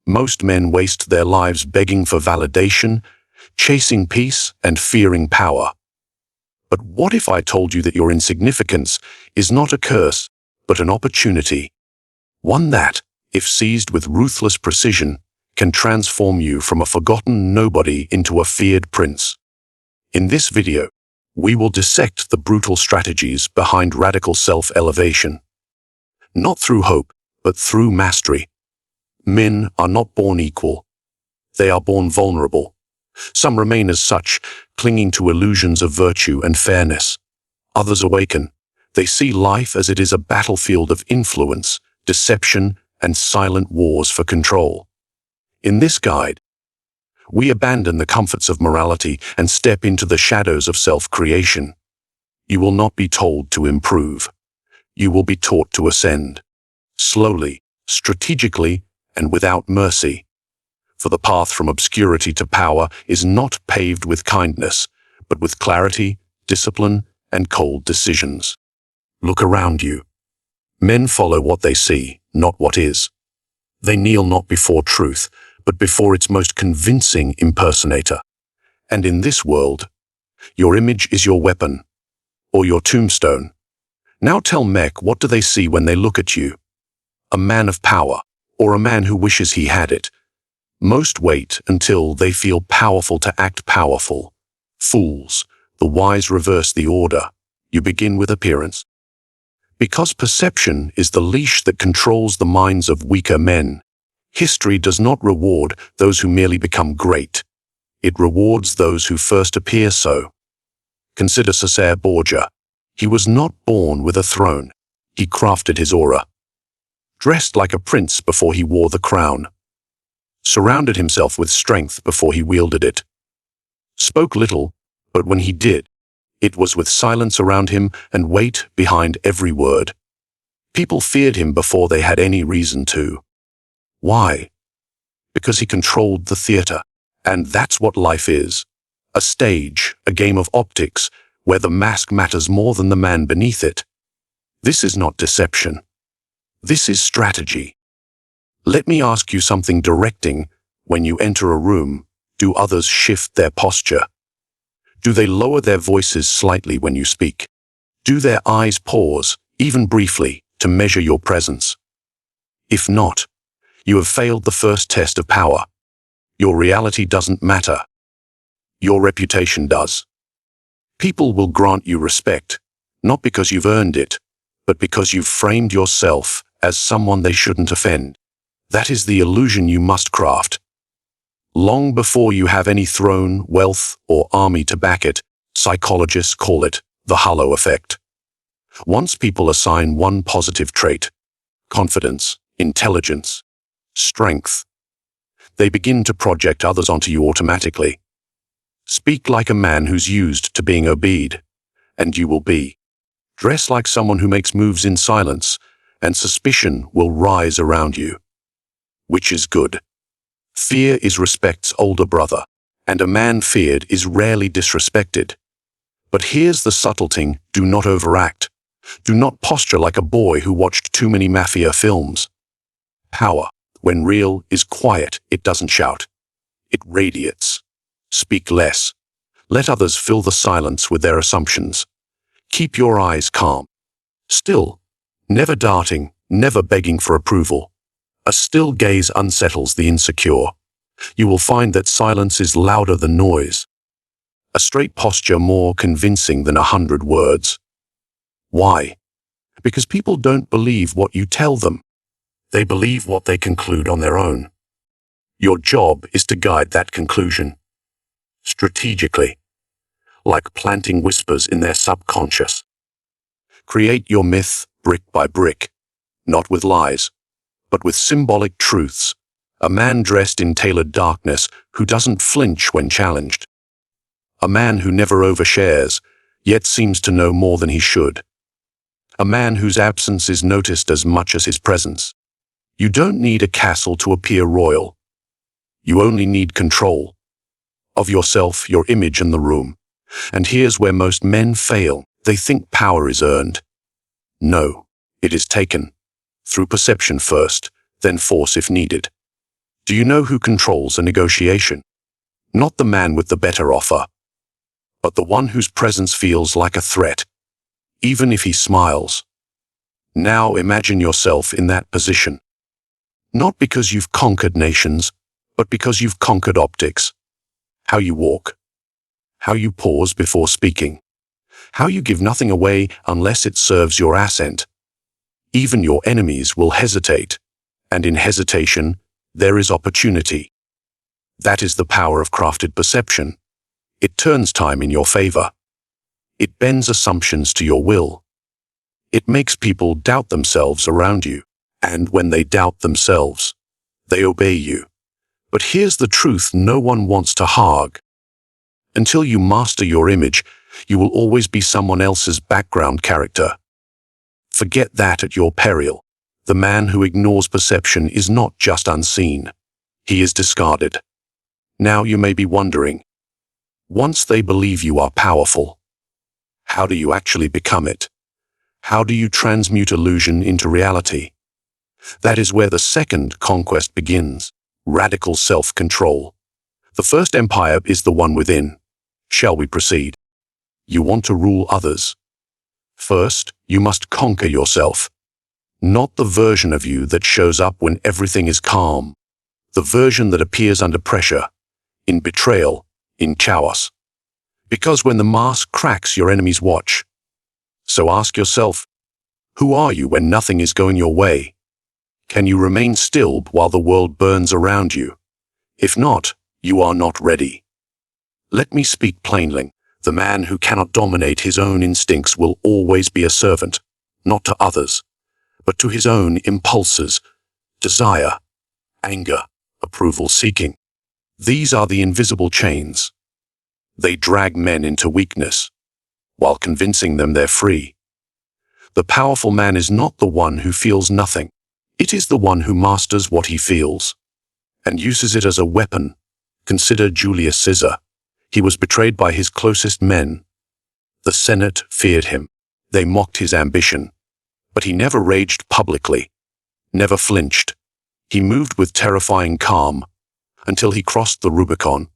Most men waste their lives begging for validation, chasing peace, and fearing power. But what if I told you that your insignificance is not a curse, but an opportunity? One that, if seized with ruthless precision, can transform you from a forgotten nobody into a feared prince. In this video, we will dissect the brutal strategies behind radical self-elevation. Not through hope, but through mastery. Men are not born equal. They are born vulnerable. Some remain as such, clinging to illusions of virtue and fairness. Others awaken. They see life as it is a battlefield of influence, deception, and silent wars for control. In this guide, we abandon the comforts of morality and step into the shadows of self-creation. You will not be told to improve. You will be taught to ascend. Slowly, strategically, and without mercy. For the path from obscurity to power is not paved with kindness, but with clarity, discipline, and cold decisions. Look around you. Men follow what they see, not what is. They kneel not before truth, but before its most convincing impersonator. And in this world, your image is your weapon, or your tombstone. Now tell Mech, what do they see when they look at you? A man of power, or a man who wishes he had it? Most wait until they feel powerful to act powerful. Fools, the wise reverse the order. You begin with appearance. Because perception is the leash that controls the minds of weaker men, history does not reward those who merely become great. It rewards those who first appear so. Consider Cesare Borgia. He was not born with a throne. He crafted his aura. Dressed like a prince before he wore the crown. Surrounded himself with strength before he wielded it. Spoke little, but when he did, it was with silence around him and weight behind every word. People feared him before they had any reason to. Why? Because he controlled the theater. And that's what life is. A stage, a game of optics, where the mask matters more than the man beneath it. This is not deception. This is strategy. Let me ask you something directing. When you enter a room, do others shift their posture? Do they lower their voices slightly when you speak? Do their eyes pause, even briefly, to measure your presence? If not, you have failed the first test of power. Your reality doesn't matter. Your reputation does. People will grant you respect, not because you've earned it, but because you've framed yourself as someone they shouldn't offend. That is the illusion you must craft. Long before you have any throne, wealth, or army to back it, psychologists call it the halo effect. Once people assign one positive trait, confidence, intelligence, strength, they begin to project others onto you automatically. Speak like a man who's used to being obeyed, and you will be. Dress like someone who makes moves in silence, and suspicion will rise around you. Which is good. Fear is respect's older brother, and a man feared is rarely disrespected. But here's the subtle thing: do not overact. Do not posture like a boy who watched too many mafia films. Power, when real, is quiet. It doesn't shout. It radiates. Speak less. Let others fill the silence with their assumptions. Keep your eyes calm. Still, never darting, never begging for approval. A still gaze unsettles the insecure. You will find that silence is louder than noise. A straight posture more convincing than 100 words. Why? Because people don't believe what you tell them. They believe what they conclude on their own. Your job is to guide that conclusion. Strategically. Like planting whispers in their subconscious. Create your myth brick by brick. Not with lies, but with symbolic truths. A man dressed in tailored darkness who doesn't flinch when challenged. A man who never overshares, yet seems to know more than he should. A man whose absence is noticed as much as his presence. You don't need a castle to appear royal. You only need control. Of yourself, your image, and the room. And here's where most men fail. They think power is earned. No, it is taken. Through perception first, then force if needed. Do you know who controls a negotiation? Not the man with the better offer, but the one whose presence feels like a threat, even if he smiles. Now imagine yourself in that position. Not because you've conquered nations, but because you've conquered optics. How you walk, how you pause before speaking, how you give nothing away unless it serves your assent. Even your enemies will hesitate, and in hesitation, there is opportunity. That is the power of crafted perception. It turns time in your favor. It bends assumptions to your will. It makes people doubt themselves around you, and when they doubt themselves, they obey you. But here's the truth no one wants to hog. Until you master your image, you will always be someone else's background character. Forget that at your peril. The man who ignores perception is not just unseen. He is discarded. Now you may be wondering, once they believe you are powerful, how do you actually become it? How do you transmute illusion into reality? That is where the second conquest begins, radical self-control. The first empire is the one within. Shall we proceed? You want to rule others. First, you must conquer yourself. Not the version of you that shows up when everything is calm. The version that appears under pressure, in betrayal, in chaos. Because when the mask cracks, your enemies watch. So ask yourself, who are you when nothing is going your way? Can you remain still while the world burns around you? If not, you are not ready. Let me speak plainly. The man who cannot dominate his own instincts will always be a servant, not to others, but to his own impulses, desire, anger, approval-seeking. These are the invisible chains. They drag men into weakness, while convincing them they're free. The powerful man is not the one who feels nothing. It is the one who masters what he feels, and uses it as a weapon. Consider Julius Caesar. He was betrayed by his closest men. The Senate feared him. They mocked his ambition. But he never raged publicly, never flinched. He moved with terrifying calm until he crossed the Rubicon.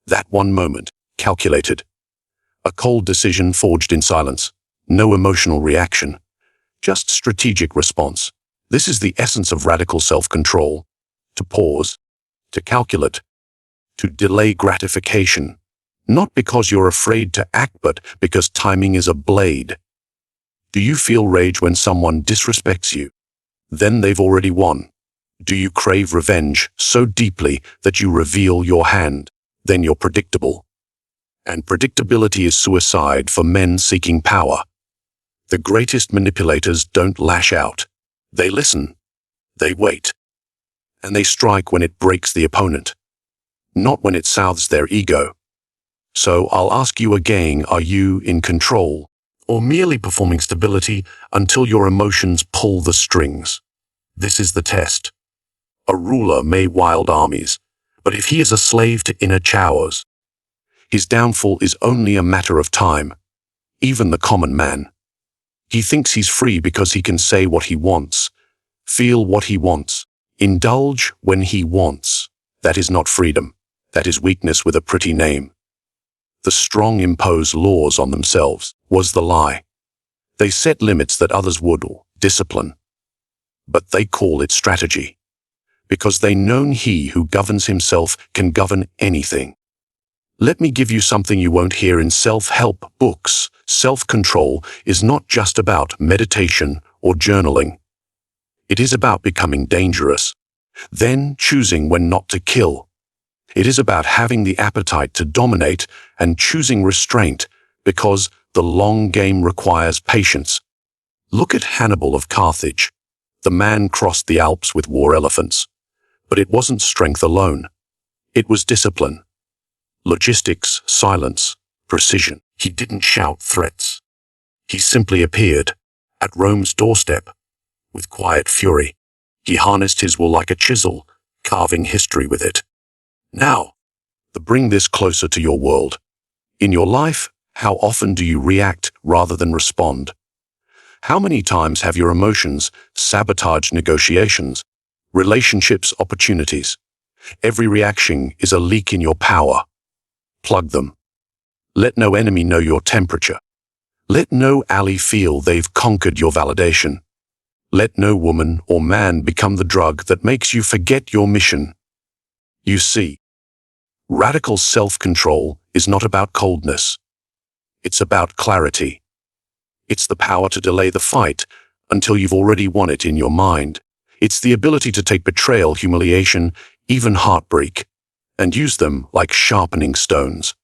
That one moment, calculated. A cold decision forged in silence. No emotional reaction, just strategic response. This is the essence of radical self-control. To pause, to calculate, to delay gratification. Not because you're afraid to act, but because timing is a blade. Do you feel rage when someone disrespects you? Then they've already won. Do you crave revenge so deeply that you reveal your hand? Then you're predictable. And predictability is suicide for men seeking power. The greatest manipulators don't lash out. They listen. They wait. And they strike when it breaks the opponent, not when it soothes their ego. So I'll ask you again, are you in control, or merely performing stability until your emotions pull the strings? This is the test. A ruler may wield armies, but if he is a slave to inner chaos, his downfall is only a matter of time. Even the common man. He thinks he's free because he can say what he wants, feel what he wants, indulge when he wants. That is not freedom. That is weakness with a pretty name. The strong impose laws on themselves, was the lie. They set limits that others would, or discipline. But they call it strategy, because they know he who governs himself can govern anything. Let me give you something you won't hear in self-help books. Self-control is not just about meditation or journaling. It is about becoming dangerous, then choosing when not to kill. It is about having the appetite to dominate and choosing restraint, because the long game requires patience. Look at Hannibal of Carthage. The man crossed the Alps with war elephants. But it wasn't strength alone. It was discipline. Logistics, silence, precision. He didn't shout threats. He simply appeared at Rome's doorstep with quiet fury. He harnessed his will like a chisel, carving history with it. Now, to bring this closer to your world. In your life, how often do you react rather than respond? How many times have your emotions sabotaged negotiations, relationships, opportunities? Every reaction is a leak in your power. Plug them. Let no enemy know your temperature. Let no ally feel they've conquered your validation. Let no woman or man become the drug that makes you forget your mission. You see, radical self-control is not about coldness. It's about clarity. It's the power to delay the fight until you've already won it in your mind. It's the ability to take betrayal, humiliation, even heartbreak, and use them like sharpening stones.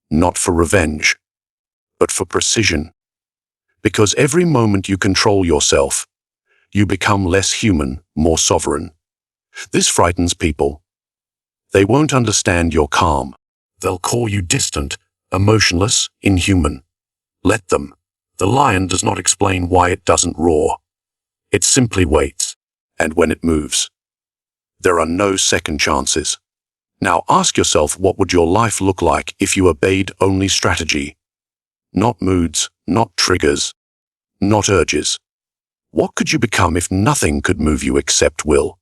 Not for revenge, but for precision. Because every moment you control yourself, you become less human, more sovereign. This frightens people. They won't understand your calm. They'll call you distant, emotionless, inhuman. Let them. The lion does not explain why it doesn't roar. It simply waits, and when it moves, there are no second chances. Now ask yourself, what would your life look like if you obeyed only strategy? Not moods, not triggers, not urges. What could you become if nothing could move you except will?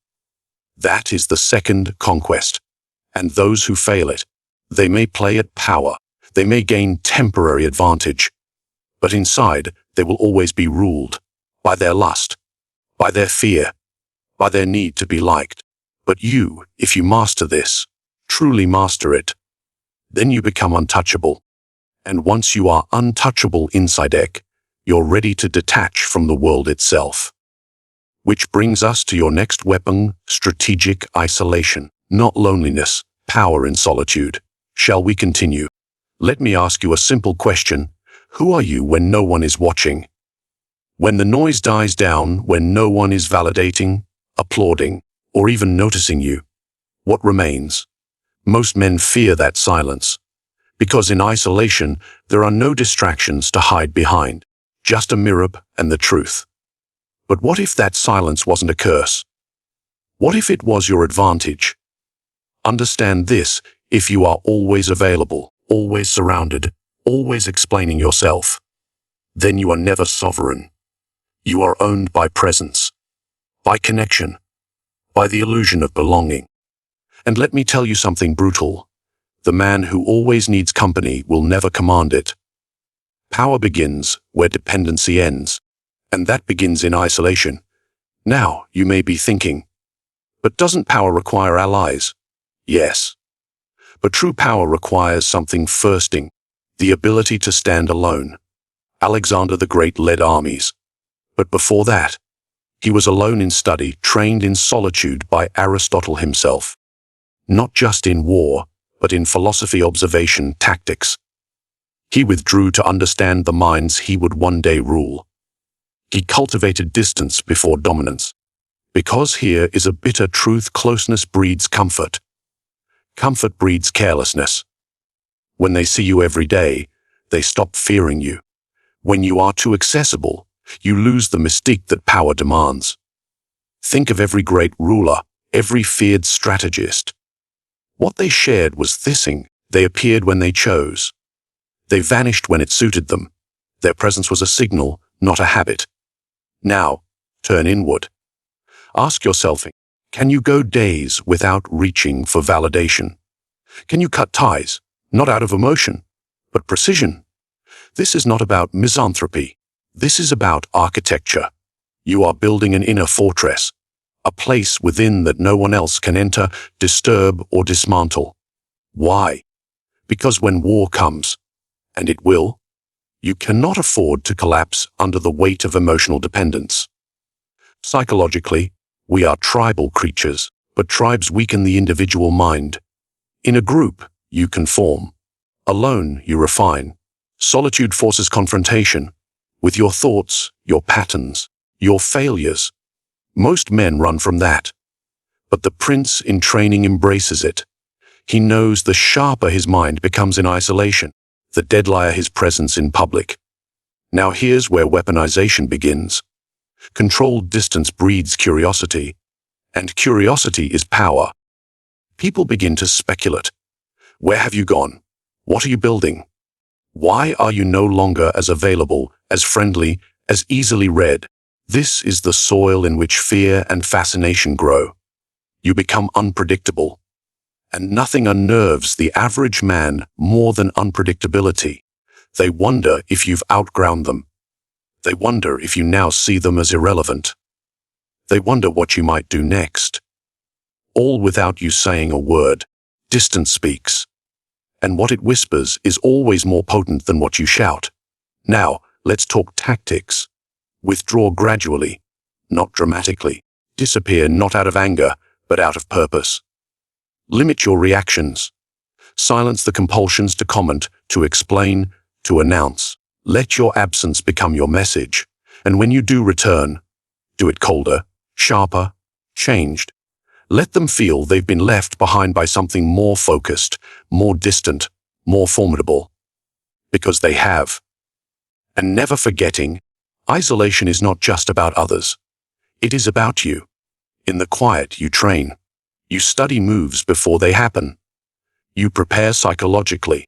That is the second conquest. And those who fail it, they may play at power, they may gain temporary advantage, but inside they will always be ruled by their lust, by their fear, by their need to be liked. But you, if you master this, truly master it, then you become untouchable. And once you are untouchable inside Ek, you're ready to detach from the world itself. Which brings us to your next weapon, strategic isolation. Not loneliness, power in solitude. Shall we continue? Let me ask you a simple question. Who are you when no one is watching? When the noise dies down, when no one is validating, applauding, or even noticing you, what remains? Most men fear that silence, because in isolation there are no distractions to hide behind, just a mirror and the truth. But what if that silence wasn't a curse? What if it was your advantage? Understand this: if you are always available, always surrounded, always explaining yourself, then you are never sovereign. You are owned by presence, by connection, by the illusion of belonging. And let me tell you something brutal. The man who always needs company will never command it. Power begins where dependency ends, and that begins in isolation. Now, you may be thinking, but doesn't power require allies? Yes. But true power requires something firsting, the ability to stand alone. Alexander the Great led armies. But before that, he was alone in study, trained in solitude by Aristotle himself. Not just in war, but in philosophy, observation, tactics. He withdrew to understand the minds he would one day rule. He cultivated distance before dominance. Because here is a bitter truth: closeness breeds comfort. Comfort breeds carelessness. When they see you every day, they stop fearing you. When you are too accessible, you lose the mystique that power demands. Think of every great ruler, every feared strategist. What they shared was thising. They appeared when they chose. They vanished when it suited them. Their presence was a signal, not a habit. Now, turn inward. Ask yourself, can you go days without reaching for validation? Can you cut ties, not out of emotion, but precision? This is not about misanthropy. This is about architecture. You are building an inner fortress, a place within that no one else can enter, disturb, or dismantle. Why? Because when war comes, and it will, you cannot afford to collapse under the weight of emotional dependence. Psychologically, we are tribal creatures, but tribes weaken the individual mind. In a group, you conform. Alone, you refine. Solitude forces confrontation with your thoughts, your patterns, your failures. Most men run from that. But the prince in training embraces it. He knows the sharper his mind becomes in isolation, the deadlier his presence in public. Now here's where weaponization begins. Controlled distance breeds curiosity, and curiosity is power. People begin to speculate. Where have you gone? What are you building? Why are you no longer as available, as friendly, as easily read? This is the soil in which fear and fascination grow. You become unpredictable, And nothing unnerves the average man more than unpredictability. They wonder if you've outgrown them. They wonder if you now see them as irrelevant. They wonder what you might do next. All without you saying a word. Distance speaks. And what it whispers is always more potent than what you shout. Now, let's talk tactics. Withdraw gradually, not dramatically. Disappear not out of anger, but out of purpose. Limit your reactions. Silence the compulsions to comment, to explain, to announce. Let your absence become your message. And when you do return, do it colder, sharper, changed. Let them feel they've been left behind by something more focused, more distant, more formidable. Because they have. And never forgetting, isolation is not just about others. It is about you. In the quiet, you train. You study moves before they happen. You prepare psychologically.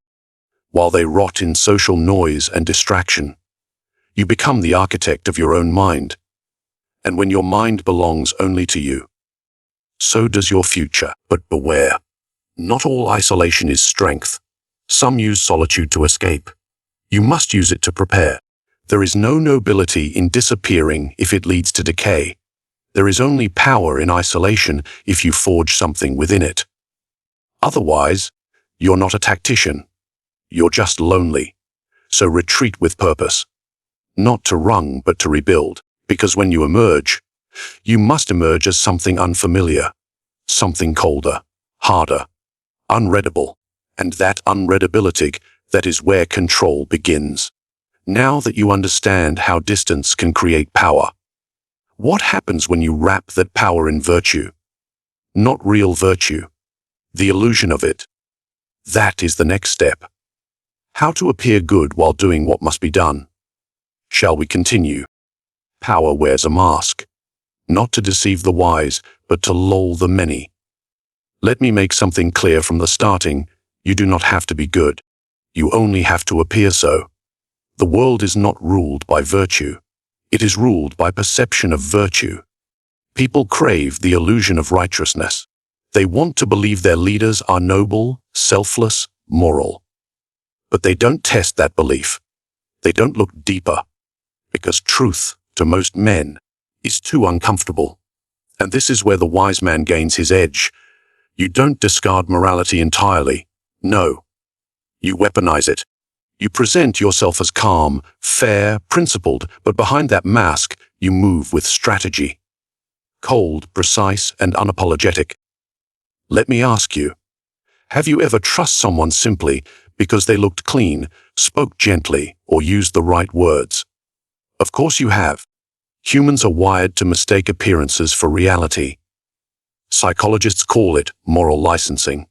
While they rot in social noise and distraction, you become the architect of your own mind. And when your mind belongs only to you, so does your future. But beware. Not all isolation is strength. Some use solitude to escape. You must use it to prepare. There is no nobility in disappearing if it leads to decay. There is only power in isolation if you forge something within it. Otherwise, you're not a tactician. You're just lonely. So retreat with purpose. Not to run, but to rebuild. Because when you emerge, you must emerge as something unfamiliar. Something colder, harder, unreadable. And that unreadability, that is where control begins. Now that you understand how distance can create power, what happens when you wrap that power in virtue? Not real virtue. The illusion of it. That is the next step. How to appear good while doing what must be done. Shall we continue? Power wears a mask. Not to deceive the wise, but to lull the many. Let me make something clear from the starting. You do not have to be good. You only have to appear so. The world is not ruled by virtue. It is ruled by perception of virtue. People crave the illusion of righteousness. They want to believe their leaders are noble, selfless, moral. But they don't test that belief. They don't look deeper. Because truth, to most men, is too uncomfortable. And this is where the wise man gains his edge. You don't discard morality entirely. No. You weaponize it. You present yourself as calm, fair, principled, but behind that mask, you move with strategy. Cold, precise, and unapologetic. Let me ask you, have you ever trusted someone simply because they looked clean, spoke gently, or used the right words? Of course you have. Humans are wired to mistake appearances for reality. Psychologists call it moral licensing.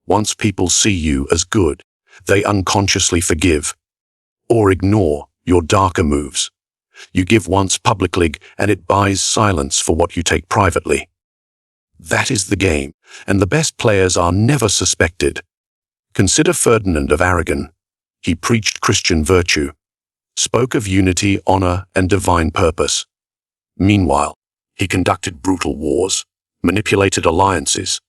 Once people see you as good, they unconsciously forgive or ignore your darker moves. You give once publicly, and it buys silence for what you take privately. That is the game, and the best players are never suspected. Consider Ferdinand of Aragon. He preached Christian virtue, spoke of unity, honor, and divine purpose. Meanwhile, he conducted brutal wars, manipulated alliances,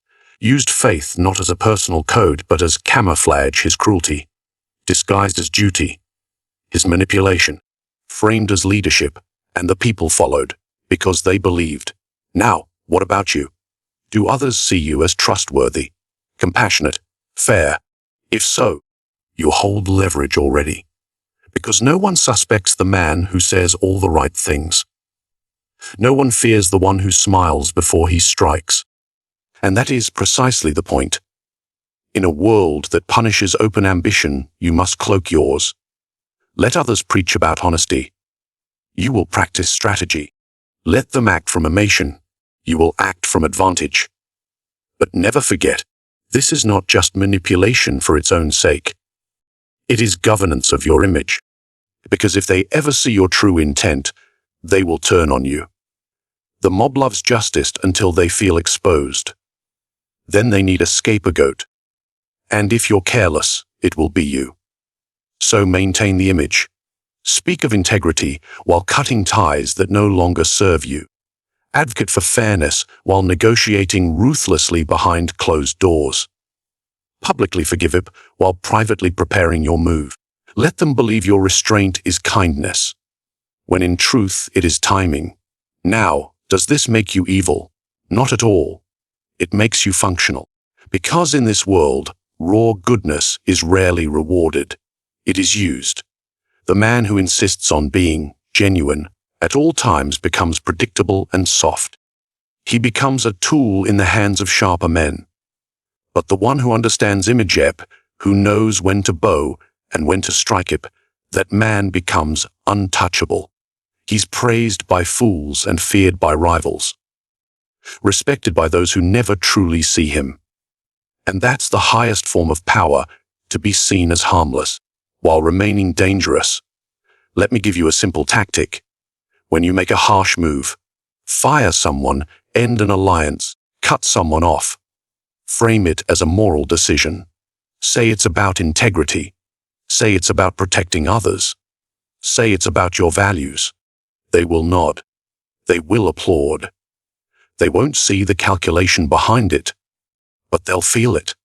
used faith not as a personal code but as camouflage his cruelty, disguised as duty, his manipulation, framed as leadership, and the people followed because they believed. Now, what about you? Do others see you as trustworthy, compassionate, fair? If so, you hold leverage already, because no one suspects the man who says all the right things. No one fears the one who smiles before he strikes. And that is precisely the point. In a world that punishes open ambition, you must cloak yours. Let others preach about honesty. You will practice strategy. Let them act from emotion. You will act from advantage. But never forget, this is not just manipulation for its own sake. It is governance of your image. Because if they ever see your true intent, they will turn on you. The mob loves justice until they feel exposed. Then they need a scapegoat. And if you're careless, it will be you. So maintain the image. Speak of integrity while cutting ties that no longer serve you. Advocate for fairness while negotiating ruthlessly behind closed doors. Publicly forgive it while privately preparing your move. Let them believe your restraint is kindness, when in truth it is timing. Now, does this make you evil? Not at all. It makes you functional. Because in this world, raw goodness is rarely rewarded. It is used. The man who insists on being genuine at all times becomes predictable and soft. He becomes a tool in the hands of sharper men. But the one who understands imagep, who knows when to bow and when to strike it, that man becomes untouchable. He's praised by fools and feared by rivals, respected by those who never truly see him. And that's the highest form of power, to be seen as harmless, while remaining dangerous. Let me give you a simple tactic. When you make a harsh move, fire someone, end an alliance, cut someone off, frame it as a moral decision. Say it's about integrity. Say it's about protecting others. Say it's about your values. They will nod. They will applaud. They won't see the calculation behind it, but they'll feel it.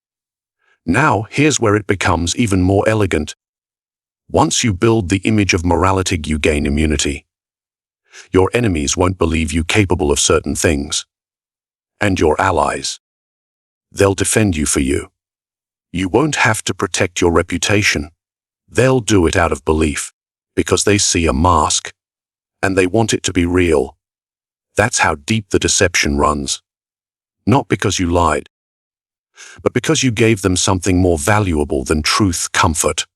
Now, here's where it becomes even more elegant. Once you build the image of morality, you gain immunity. Your enemies won't believe you capable of certain things. And your allies, they'll defend you for you. You won't have to protect your reputation. They'll do it out of belief, because they see a mask, and they want it to be real. That's how deep the deception runs. Not because you lied, but because you gave them something more valuable than truth, comfort.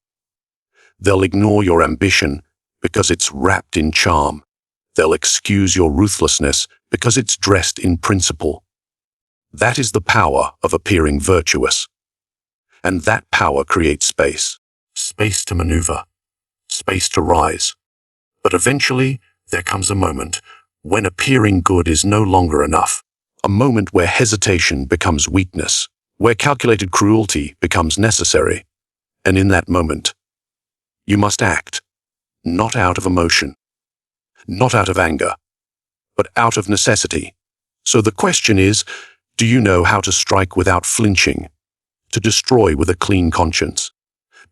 They'll ignore your ambition because it's wrapped in charm. They'll excuse your ruthlessness because it's dressed in principle. That is the power of appearing virtuous. And that power creates space. Space to maneuver. Space to rise. But eventually, there comes a moment when appearing good is no longer enough. A moment where hesitation becomes weakness, where calculated cruelty becomes necessary. And in that moment, you must act, not out of emotion, not out of anger, but out of necessity. So the question is, do you know how to strike without flinching, to destroy with a clean conscience?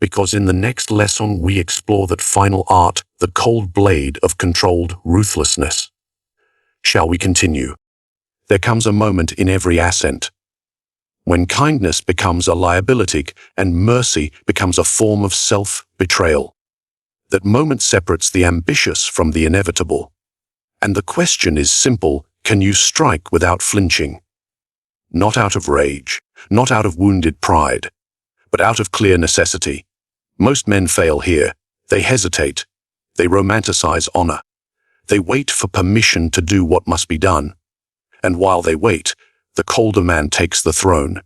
Because in the next lesson we explore that final art, the cold blade of controlled ruthlessness. Shall we continue? There comes a moment in every ascent when kindness becomes a liability and mercy becomes a form of self-betrayal. That moment separates the ambitious from the inevitable. And the question is simple, can you strike without flinching? Not out of rage, not out of wounded pride, but out of clear necessity. Most men fail here. They hesitate. They romanticize honor. They wait for permission to do what must be done. And while they wait, the colder man takes the throne.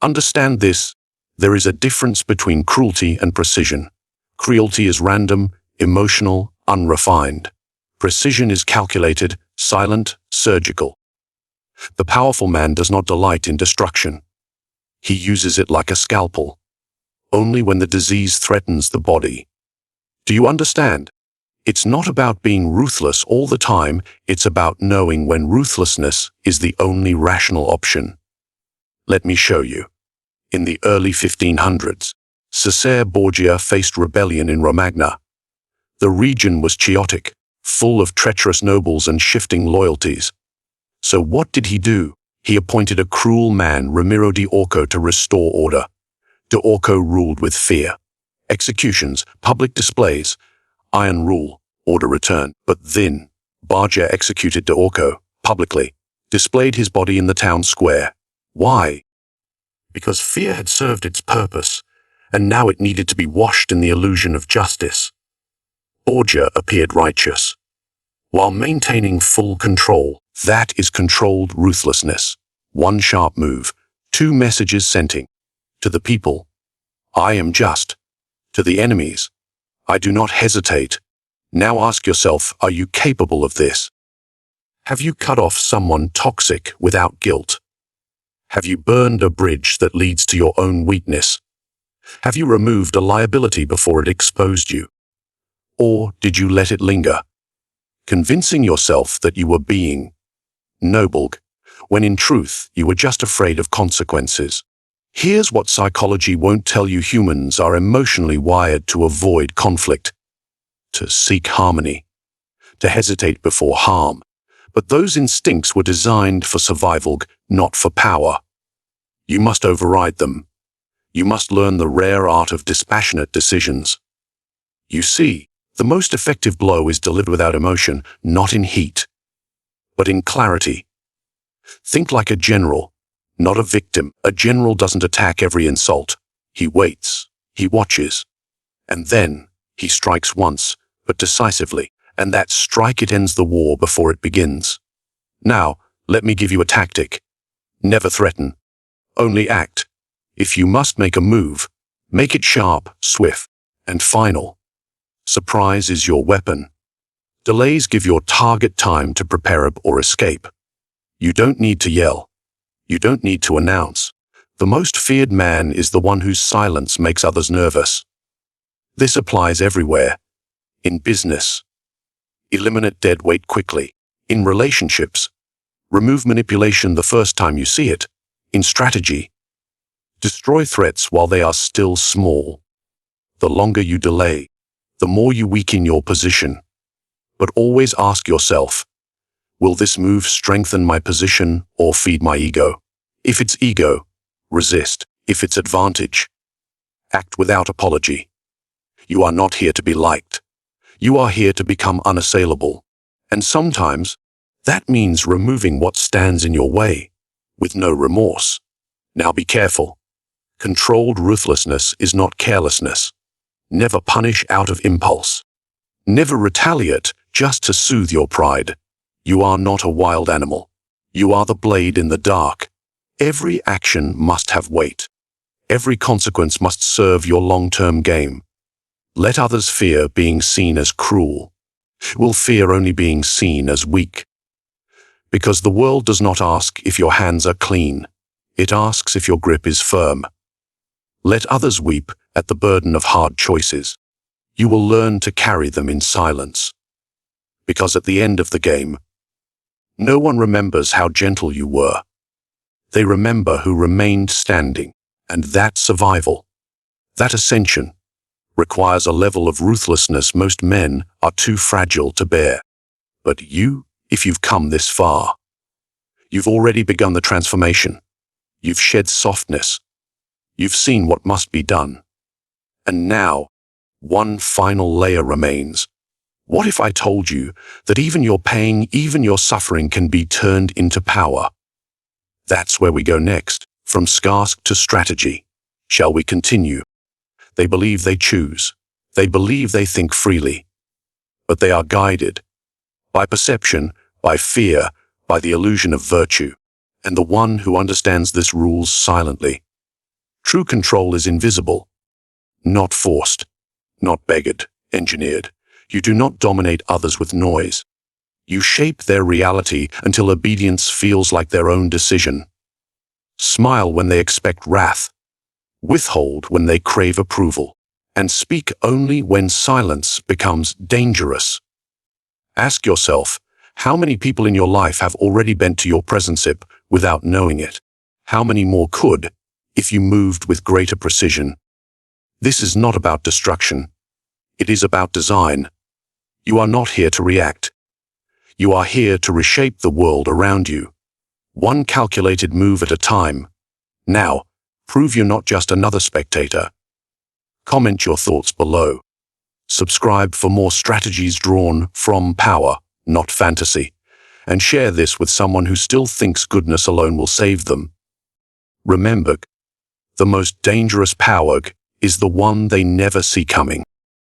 Understand this, there is a difference between cruelty and precision. Cruelty is random, emotional, unrefined. Precision is calculated, silent, surgical. The powerful man does not delight in destruction. He uses it like a scalpel, only when the disease threatens the body. Do you understand? It's not about being ruthless all the time, it's about knowing when ruthlessness is the only rational option. Let me show you. In the early 1500s, Cesare Borgia faced rebellion in Romagna. The region was chaotic, full of treacherous nobles and shifting loyalties. So what did he do? He appointed a cruel man, Ramiro di Orco, to restore order. De Orco ruled with fear. Executions, public displays, iron rule, order return. But then, Borgia executed De Orco, publicly, displayed his body in the town square. Why? Because fear had served its purpose, and now it needed to be washed in the illusion of justice. Borgia appeared righteous, while maintaining full control. That is controlled ruthlessness. One sharp move, two messages sending. To the people, I am just. To the enemies, I do not hesitate. Now ask yourself, are you capable of this? Have you cut off someone toxic without guilt? Have you burned a bridge that leads to your own weakness? Have you removed a liability before it exposed you? Or did you let it linger, convincing yourself that you were being noble, when in truth you were just afraid of consequences? Here's what psychology won't tell you: humans are emotionally wired to avoid conflict, to seek harmony, to hesitate before harm. But those instincts were designed for survival, not for power. You must override them. You must learn the rare art of dispassionate decisions. You see, the most effective blow is delivered without emotion, not in heat, but in clarity. Think like a general, not a victim. A general doesn't attack every insult. He waits, he watches, and then he strikes once, but decisively, and that strike, it ends the war before it begins. Now, let me give you a tactic. Never threaten. Only act. If you must make a move, make it sharp, swift, and final. Surprise is your weapon. Delays give your target time to prepare or escape. You don't need to yell. You don't need to announce. The most feared man is the one whose silence makes others nervous. This applies everywhere. In business, eliminate dead weight quickly. In relationships, remove manipulation the first time you see it. In strategy, destroy threats while they are still small. The longer you delay, the more you weaken your position. But always ask yourself, will this move strengthen my position or feed my ego? If it's ego, resist. If it's advantage, act without apology. You are not here to be liked. You are here to become unassailable. And sometimes, that means removing what stands in your way, with no remorse. Now be careful. Controlled ruthlessness is not carelessness. Never punish out of impulse. Never retaliate just to soothe your pride. You are not a wild animal. You are the blade in the dark. Every action must have weight. Every consequence must serve your long-term game. Let others fear being seen as cruel. Will fear only being seen as weak. Because the world does not ask if your hands are clean. It asks if your grip is firm. Let others weep at the burden of hard choices. You will learn to carry them in silence. Because at the end of the game, no one remembers how gentle you were. They remember who remained standing, and that survival, that ascension, requires a level of ruthlessness most men are too fragile to bear. But you, if you've come this far, you've already begun the transformation. You've shed softness. You've seen what must be done. And now, one final layer remains. What if I told you that even your pain, even your suffering can be turned into power? That's where we go next, from scars to strategy. Shall we continue? They believe they choose. They believe they think freely. But they are guided by perception, by fear, by the illusion of virtue. And the one who understands this rules silently. True control is invisible, not forced, not begged, engineered. You do not dominate others with noise. You shape their reality until obedience feels like their own decision. Smile when they expect wrath. Withhold when they crave approval. And speak only when silence becomes dangerous. Ask yourself, how many people in your life have already bent to your presence without knowing it? How many more could, if you moved with greater precision? This is not about destruction. It is about design. You are not here to react. You are here to reshape the world around you. One calculated move at a time. Now, prove you're not just another spectator. Comment your thoughts below. Subscribe for more strategies drawn from power, not fantasy. And share this with someone who still thinks goodness alone will save them. Remember, the most dangerous power is the one they never see coming.